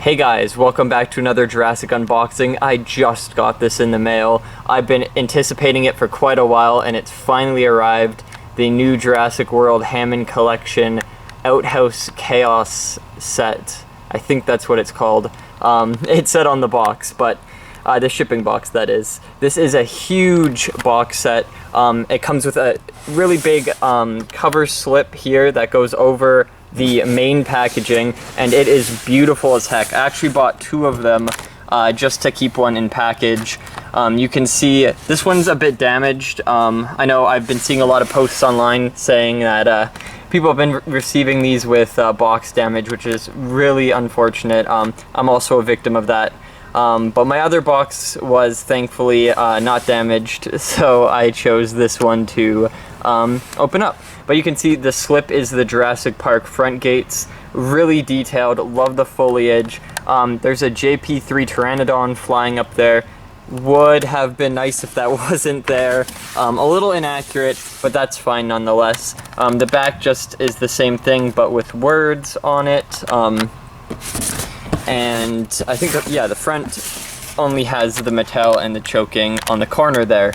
Hey guys, welcome back to another Jurassic unboxing. I just got this in the mail. I've been anticipating it for quite a while and it's finally arrived. The new Jurassic World Hammond Collection Outhouse Chaos set. I think that's what it's called. It said on the box, but the shipping box, that is. This is a huge box set. It comes with a really big cover slip here that goes over the main packaging, and it is beautiful as heck. I actually bought two of them just to keep one in package. You can see this one's a bit damaged. I know I've been seeing a lot of posts online saying that people have been receiving these with box damage, which is really unfortunate. I'm also a victim of that. But my other box was thankfully not damaged, so I chose this one to open up. But you can see the slip is the Jurassic Park front gates, really detailed, love the foliage. There's a JP3 Pteranodon flying up there. Would have been nice if that wasn't there. A little inaccurate, but that's fine nonetheless. The back just is the same thing, but with words on it. And I think that, yeah, the front only has the Mattel and the choking on the corner there.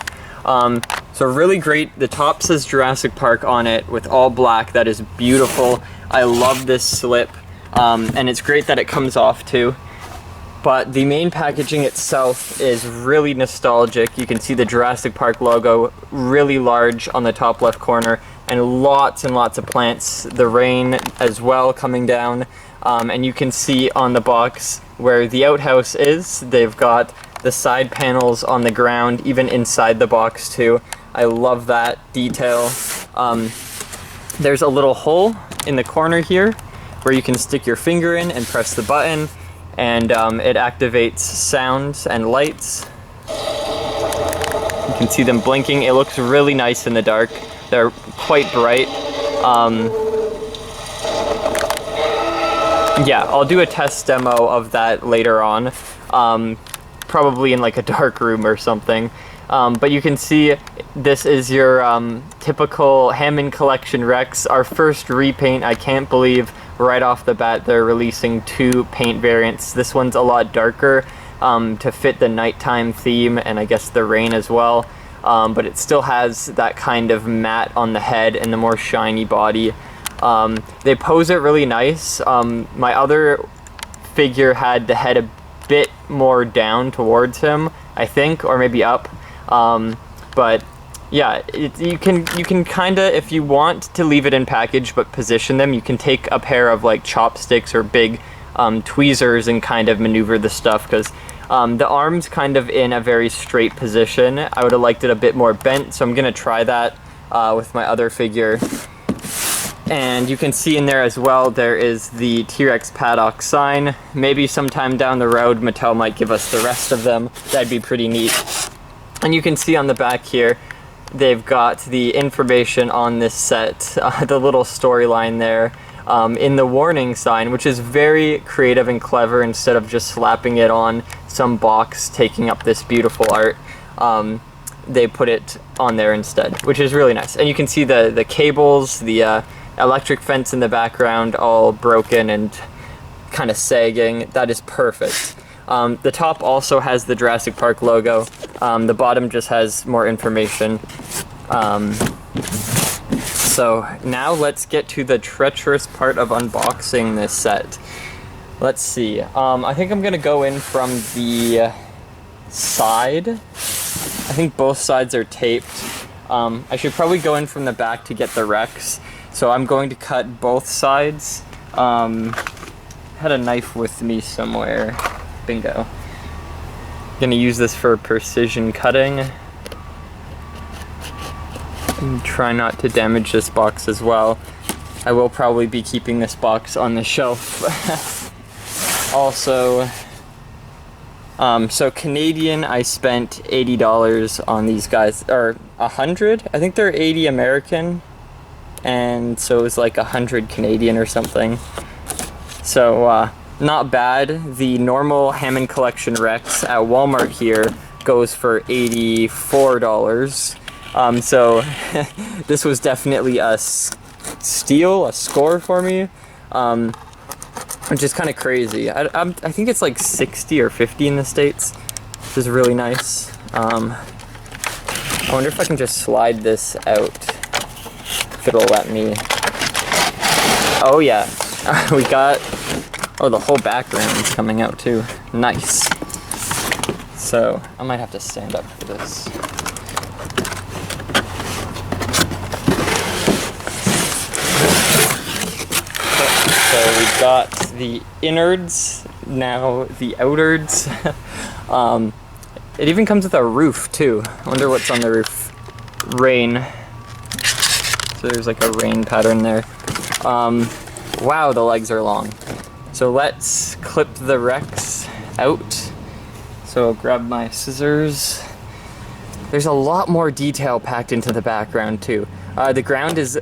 So really great. The top says Jurassic Park on it with all black. That is beautiful. I love this slip. And it's great that it comes off too. But the main packaging itself is really nostalgic. You can see the Jurassic Park logo really large on the top left corner, and lots of plants. The rain as well coming down. And you can see on the box where the outhouse is. They've got the side panels on the ground, even inside the box too. I love that detail. There's a little hole in the corner here where you can stick your finger in and press the button, and it activates sounds and lights. You can see them blinking. It looks really nice in the dark. They're quite bright. Yeah, I'll do a test demo of that later on, probably in like a dark room or something. But you can see this is your typical Hammond Collection Rex, our first repaint. I can't believe right off the bat they're releasing two paint variants. This one's a lot darker to fit the nighttime theme and I guess the rain as well. But it still has that kind of matte on the head and the more shiny body. They pose it really nice. My other figure had the head a bit more down towards him, I think, or maybe up. But yeah, you can kind of, if you want to leave it in package but position them, you can take a pair of like chopsticks or big tweezers and kind of maneuver the stuff, because the arm's kind of in a very straight position. I would have liked it a bit more bent, so I'm gonna try that with my other figure. And you can see in there as well, there is the T-Rex paddock sign. Maybe sometime down the road, Mattel might give us the rest of them. That'd be pretty neat. And you can see on the back here, they've got the information on this set, the little storyline there, in the warning sign, which is very creative and clever. Instead of just slapping it on some box taking up this beautiful art, they put it on there instead, which is really nice. And you can see the cables, the electric fence in the background, all broken and kind of sagging. That is perfect. The top also has the Jurassic Park logo. The bottom just has more information. So now let's get to the treacherous part of unboxing this set. Let's see. I think I'm gonna go in from the side. I think both sides are taped. I should probably go in from the back to get the Rex. So I'm going to cut both sides. Had a knife with me somewhere. Bingo. Gonna use this for precision cutting. And try not to damage this box as well. I will probably be keeping this box on the shelf. Also, so Canadian, I spent $80 on these guys, or 100? I think they're 80 American. And so it was like 100 Canadian or something. So not bad. The normal Hammond Collection Rex at Walmart here goes for $84. So this was definitely a steal, a score for me. And which is kind of crazy. I think it's like 60 or 50 in the States, which is really nice. I wonder if I can just slide this out, if it'll let me. Oh yeah, we got, oh, the whole background is coming out too. Nice. So I might have to stand up for this. So we've got the innards, now the outards. It even comes with a roof too. I wonder what's on the roof. Rain. So there's like a rain pattern there. Wow, the legs are long. So let's clip the Rex out. So I'll grab my scissors. There's a lot more detail packed into the background too. The ground is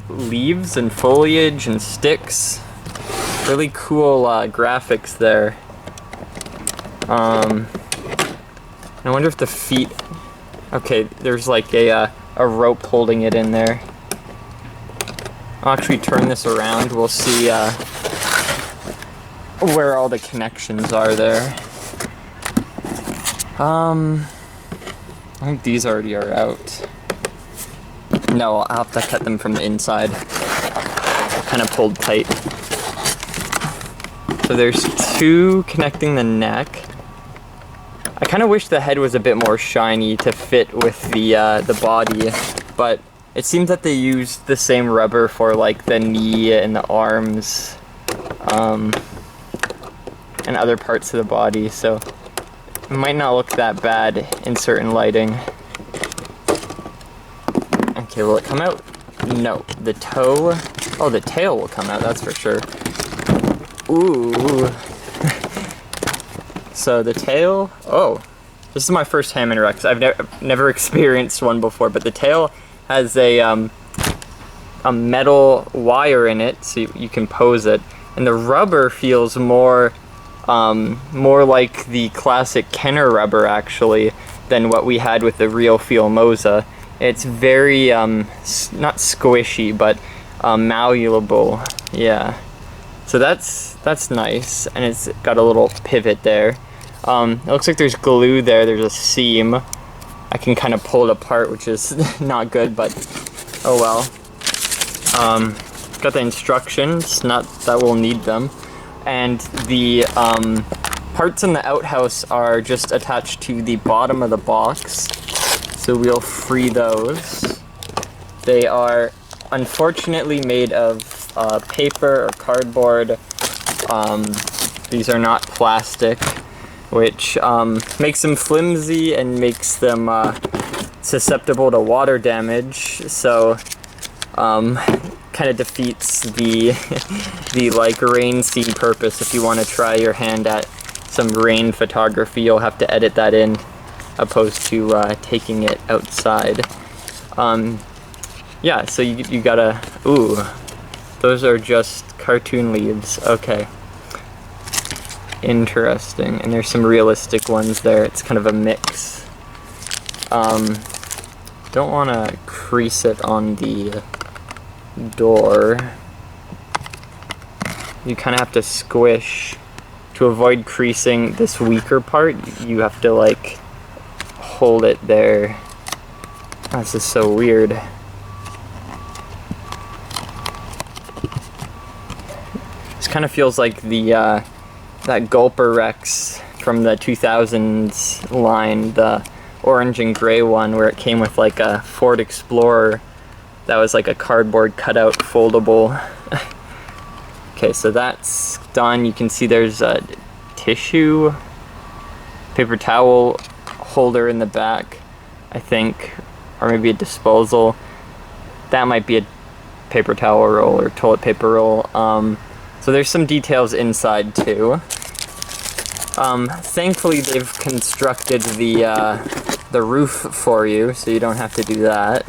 leaves and foliage and sticks. Really cool graphics there. I wonder if the feet... Okay, there's like a rope holding it in there. I'll actually turn this around. We'll see where all the connections are there. I think these already are out. No, I'll have to cut them from the inside. Kind of pulled tight. So there's two connecting the neck. I kind of wish the head was a bit more shiny to fit with the body, but it seems that they used the same rubber for like the knee and the arms, and other parts of the body, so it might not look that bad in certain lighting. Okay, will it come out? No. The toe? Oh, the tail will come out, that's for sure. Ooh. So the tail, oh, this is my first Hammond Rex. I've never experienced one before, but the tail has a metal wire in it, so you can pose it, and the rubber feels more like the classic Kenner rubber actually than what we had with the real Feel Moza. It's very not squishy, but malleable. Yeah. So that's nice, and it's got a little pivot there. It looks like there's glue there. There's a seam. I can kind of pull it apart, which is not good, but oh well. Got the instructions. Not that we'll need them, and the parts in the outhouse are just attached to the bottom of the box. So we'll free those. They are unfortunately made of paper or cardboard. These are not plastic, which makes them flimsy and makes them susceptible to water damage. So kind of defeats the like rain scene purpose. If you want to try your hand at some rain photography, you'll have to edit that in, opposed to taking it outside. Yeah, so you gotta, ooh, those are just cartoon leaves, okay. Interesting, and there's some realistic ones there, it's kind of a mix. Don't wanna crease it on the door. You kinda have to squish. To avoid creasing this weaker part, you have to like hold it there. This is so weird. This kind of feels like the that Gulper Rex from the 2000s line, the orange and gray one, where it came with like a Ford Explorer that was like a cardboard cutout foldable. Okay, so that's done. You can see there's a tissue, paper towel holder in the back, I think, or maybe a disposal. That might be a paper towel roll or toilet paper roll. So there's some details inside too. Thankfully they've constructed the roof for you, so you don't have to do that.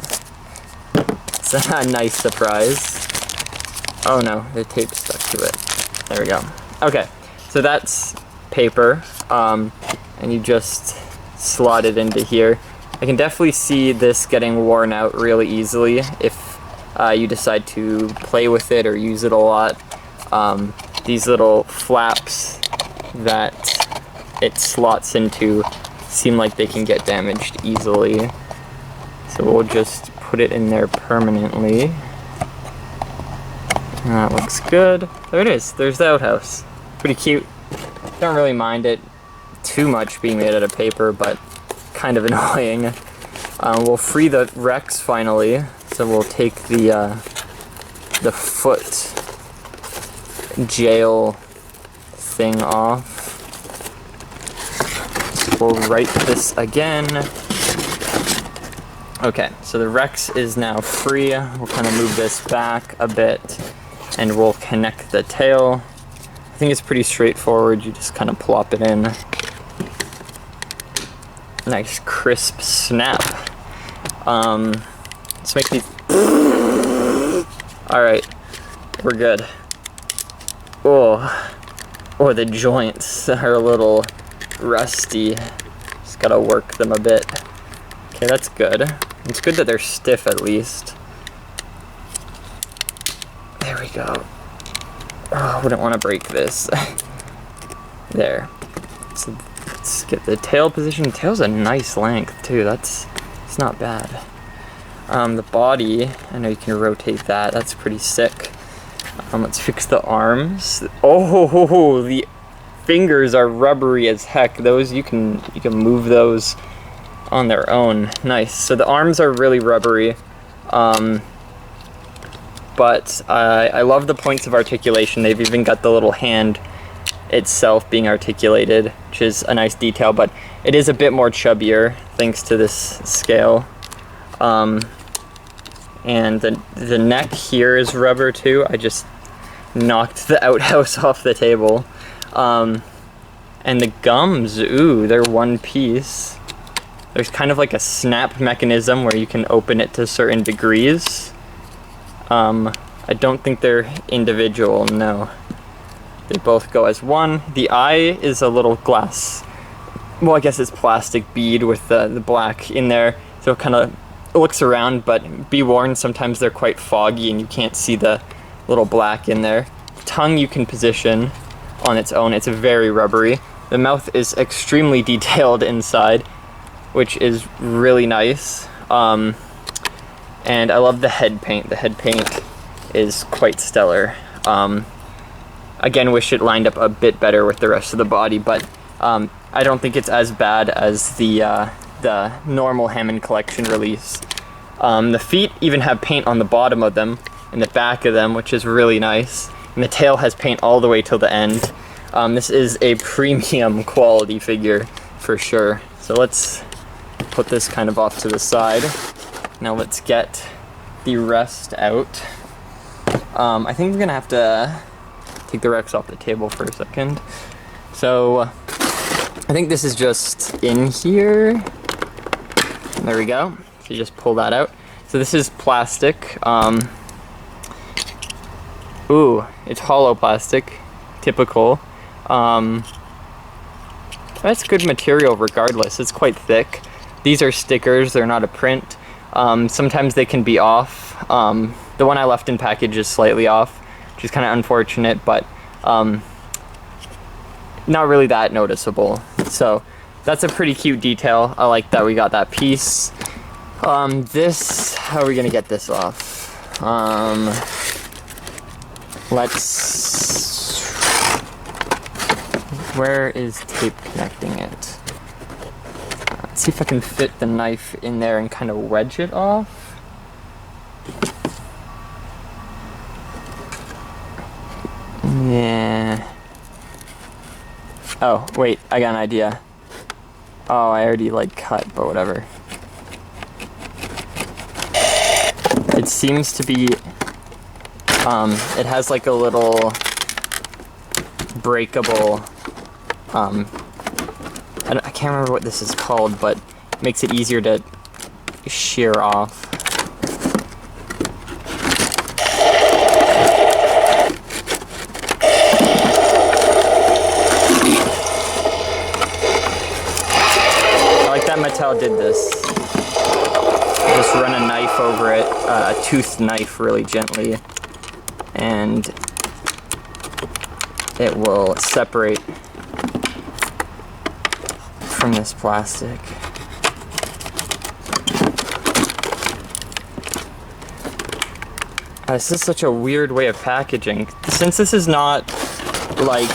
It's a nice surprise. Oh no, the tape stuck to it. There we go. Okay, so that's paper, and you just slot it into here. I can definitely see this getting worn out really easily if you decide to play with it or use it a lot. these little flaps that it slots into seem like they can get damaged easily. So we'll just put it in there permanently. And that looks good. There it is, there's the outhouse. Pretty cute. Don't really mind it too much being made out of paper, but kind of annoying. We'll free the Rex finally, so we'll take the foot jail thing off. So we'll write this again. Okay, so the Rex is now free. We'll kind of move this back a bit, and we'll connect the tail. I think it's pretty straightforward. You just kind of plop it in. Nice crisp snap. Let's make these. Alright, we're good. Oh, the joints are a little rusty. Just gotta work them a bit. Okay, that's good. It's good that they're stiff at least. There we go. Oh, I wouldn't want to break this. There. So let's get the tail position. The tail's a nice length too. It's not bad. The body, I know you can rotate that. That's pretty sick. Let's fix the arms. Oh, the fingers are rubbery as heck. Those you can move those on their own. Nice. So the arms are really rubbery. But I love the points of articulation. They've even got the little hand itself being articulated, which is a nice detail, but it is a bit more chubbier thanks to this scale. And the neck here is rubber too. I just knocked the outhouse off the table. And the gums, ooh, they're one piece. There's kind of like a snap mechanism where you can open it to certain degrees. I don't think they're individual, no. They both go as one. The eye is a little glass, well, I guess it's plastic bead with the black in there, so it kind of looks around, but be warned, sometimes they're quite foggy and you can't see the little black in there. Tongue you can position on its own. It's very rubbery. The mouth is extremely detailed inside, which is really nice. And I love the head paint. The head paint is quite stellar. Again, wish it lined up a bit better with the rest of the body, but I don't think it's as bad as the normal Hammond collection release. The feet even have paint on the bottom of them and the back of them, which is really nice. And the tail has paint all the way till the end. This is a premium quality figure for sure. So let's put this kind of off to the side. Now let's get the rest out. I think we're gonna have to take the Rex off the table for a second. So I think this is just in here. There we go. So you just pull that out. So this is plastic. Ooh, it's hollow plastic, typical. That's good material regardless. It's quite thick. These are stickers, they're not a print. Sometimes they can be off. The one I left in package is slightly off, which is kind of unfortunate, but not really that noticeable. So that's a pretty cute detail. I like that we got that piece. This, how are we gonna get this off? Where is tape connecting it? Let's see if I can fit the knife in there and kind of wedge it off. Yeah. Oh, wait, I got an idea. Oh, I already cut, but whatever. It seems to be, it has a little breakable, I can't remember what this is called, but it makes it easier to shear off. Mattel did this. Just run a knife over it, a toothed knife really gently, and it will separate from this plastic. This is such a weird way of packaging. Since this is not like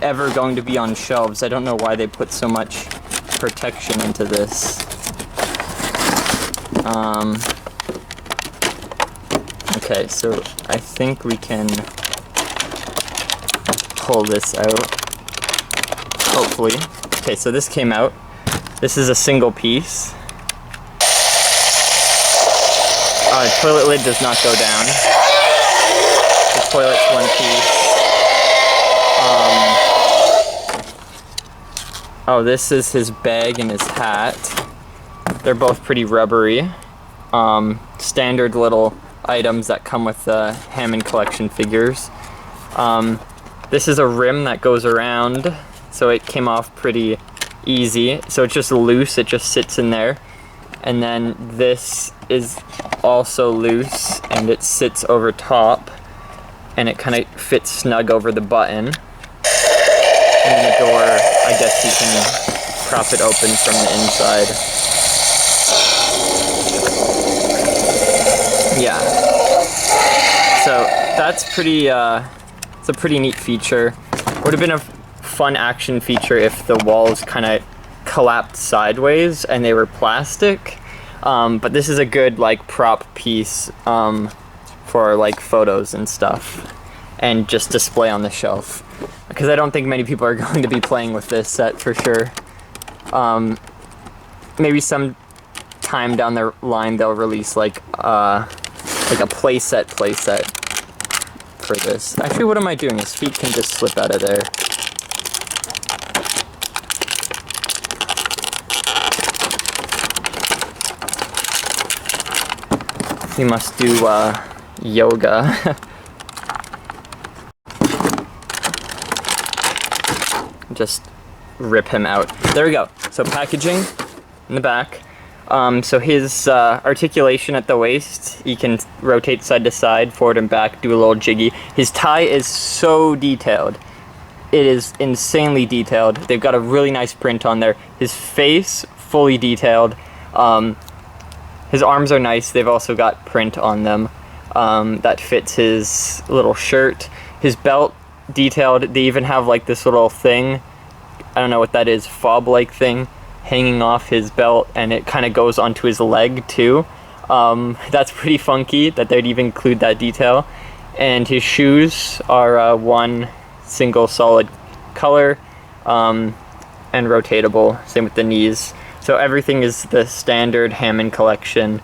ever going to be on shelves, I don't know why they put so much protection into this. Okay, so I think we can pull this out, hopefully. Okay, so this came out. This is a single piece. The toilet lid does not go down. The toilet's one piece. Oh, this is his bag and his hat. They're both pretty rubbery. Standard little items that come with the Hammond collection figures. This is a rim that goes around, so it came off pretty easy. So it's just loose, it just sits in there. And then this is also loose, and it sits over top, and it kind of fits snug over the button. And then the door, I guess you can prop it open from the inside. Yeah. So that's pretty, it's a pretty neat feature. Would have been a fun action feature if the walls kind of collapsed sideways and they were plastic. But this is a good like prop piece for like photos and stuff, and just display on the shelf, because I don't think many people are going to be playing with this set for sure. Maybe some time down the line they'll release like a playset for this. Actually, what am I doing? His feet can just slip out of there. He must do yoga. Just rip him out. There we go. So packaging in the back. So his articulation at the waist, he can rotate side to side, forward and back, do a little jiggy. His tie is so detailed. It is insanely detailed. They've got a really nice print on there. His face, fully detailed. His arms are nice. They've also got print on them that fits his little shirt. His belt, detailed. They even have like this little thing, I don't know what that is, fob-like thing, hanging off his belt, and it kind of goes onto his leg too. That's pretty funky that they'd even include that detail. And his shoes are one single solid color and rotatable. Same with the knees. So everything is the standard Hammond collection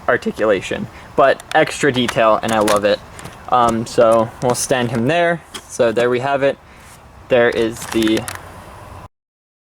articulation, but extra detail, and I love it. So we'll stand him there. So there we have it. There is the